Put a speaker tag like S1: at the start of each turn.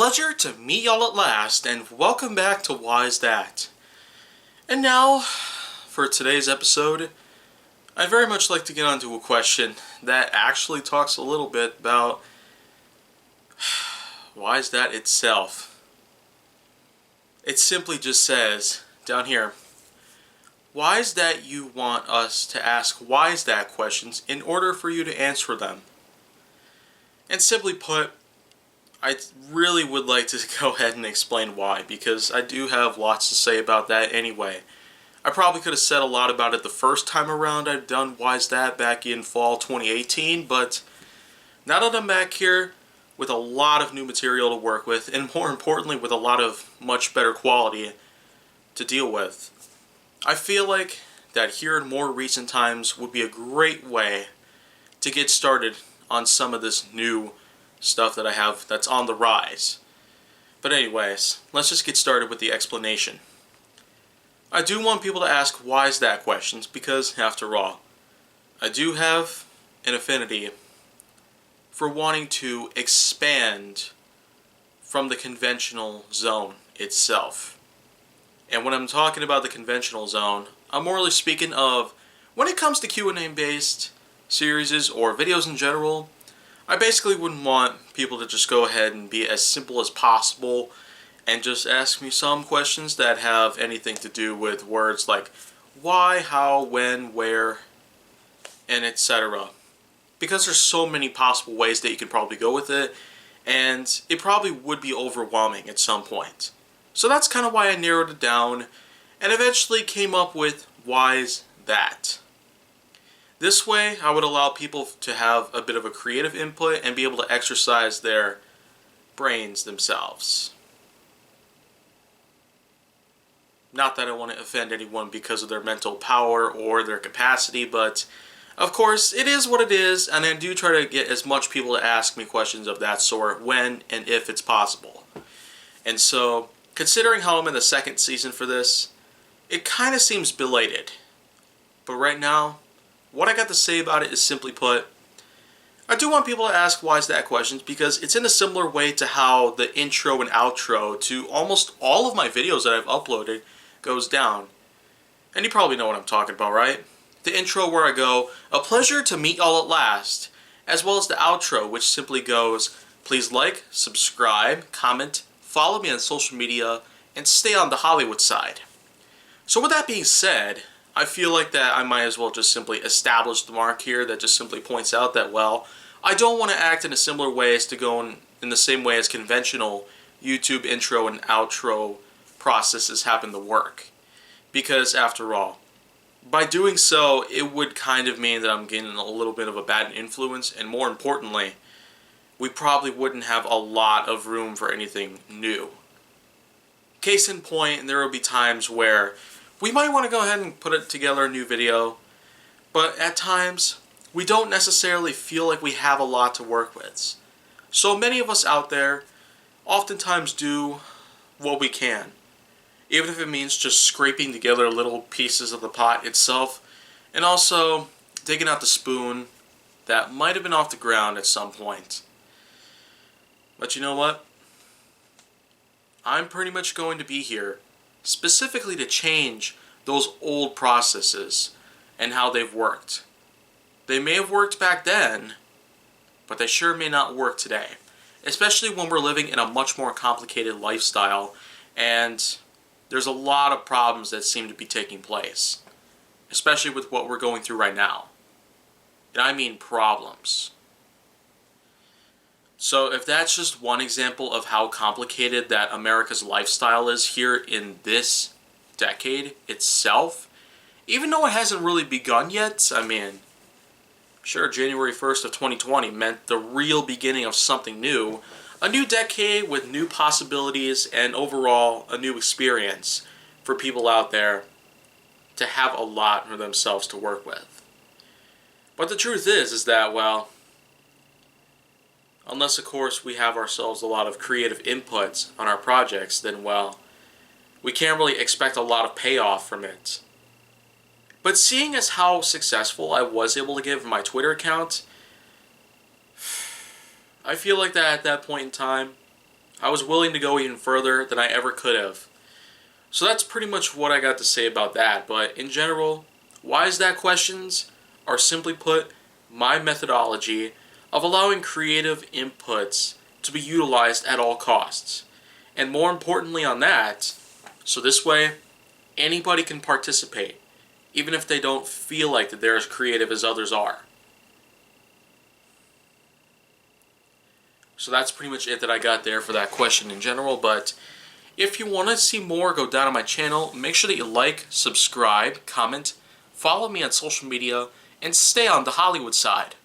S1: pleasure to meet y'all at last, and welcome back to Why Is That? And now, for today's episode, I'd very much like to get onto a question that actually talks a little bit about Why Is That itself. It simply just says, down here, why is that you want us to ask why is that questions in order for you to answer them? And simply put, I really would like to go ahead and explain why, because I do have lots to say about that anyway. I probably could have said a lot about it the first time around I've done Why Is That back in fall 2018, but now that I'm back here with a lot of new material to work with, and more importantly with a lot of much better quality to deal with, I feel like that here in more recent times would be a great way to get started on some of this new stuff that I have that's on the rise. But anyways, let's just get started with the explanation. I do want people to ask why is that questions because, after all, I do have an affinity for wanting to expand from the conventional zone itself. And when I'm talking about the conventional zone, I'm morally speaking of when it comes to Q&A based series or videos in general. I basically wouldn't want people to just go ahead and be as simple as possible and just ask me some questions that have anything to do with words like why, how, when, where, and etc. Because there's so many possible ways that you could probably go with it, and it probably would be overwhelming at some point. So that's kind of why I narrowed it down and eventually came up with Why's That. This way, I would allow people to have a bit of a creative input and be able to exercise their brains themselves. Not that I want to offend anyone because of their mental power or their capacity, but of course, it is what it is, and I do try to get as much people to ask me questions of that sort when and if it's possible. And so, considering how I'm in the second season for this, it kind of seems belated. But right now, what I got to say about it is simply put, I do want people to ask why is that questions because it's in a similar way to how the intro and outro to almost all of my videos that I've uploaded goes down. And you probably know what I'm talking about, right? The intro where I go, a pleasure to meet y'all at last, as well as the outro which simply goes, please like, subscribe, comment, follow me on social media, and stay on the Hollywood side. So with that being said, I feel like that I might as well just simply establish the mark here that just simply points out that, well, I don't want to act in a similar way as to go in the same way as conventional YouTube intro and outro processes happen to work. Because after all, by doing so, it would kind of mean that I'm gaining a little bit of a bad influence, and more importantly, we probably wouldn't have a lot of room for anything new. Case in point, there will be times where we might want to go ahead and put together a new video, but at times, we don't necessarily feel like we have a lot to work with. So many of us out there oftentimes do what we can, even if it means just scraping together little pieces of the pot itself, and also digging out the spoon that might have been off the ground at some point. But you know what? I'm pretty much going to be here specifically to change those old processes and how they've worked. They may have worked back then, but they sure may not work today. Especially when we're living in a much more complicated lifestyle and there's a lot of problems that seem to be taking place. Especially with what we're going through right now. And I mean problems. So if that's just one example of how complicated that America's lifestyle is here in this decade itself, even though it hasn't really begun yet, I mean, sure, January 1st of 2020 meant the real beginning of something new, a new decade with new possibilities and overall a new experience for people out there to have a lot for themselves to work with. But the truth is that, well, unless, of course, we have ourselves a lot of creative inputs on our projects, then, well, we can't really expect a lot of payoff from it. But seeing as how successful I was able to get with my Twitter account, I feel like that at that point in time, I was willing to go even further than I ever could have. So that's pretty much what I got to say about that. But in general, why is that questions are simply put my methodology of allowing creative inputs to be utilized at all costs. And more importantly on that, so this way anybody can participate, even if they don't feel like that they're as creative as others are. So that's pretty much it that I got there for that question in general. But if you want to see more, go down on my channel. Make sure that you like, subscribe, comment, follow me on social media, and stay on the Hollywood side.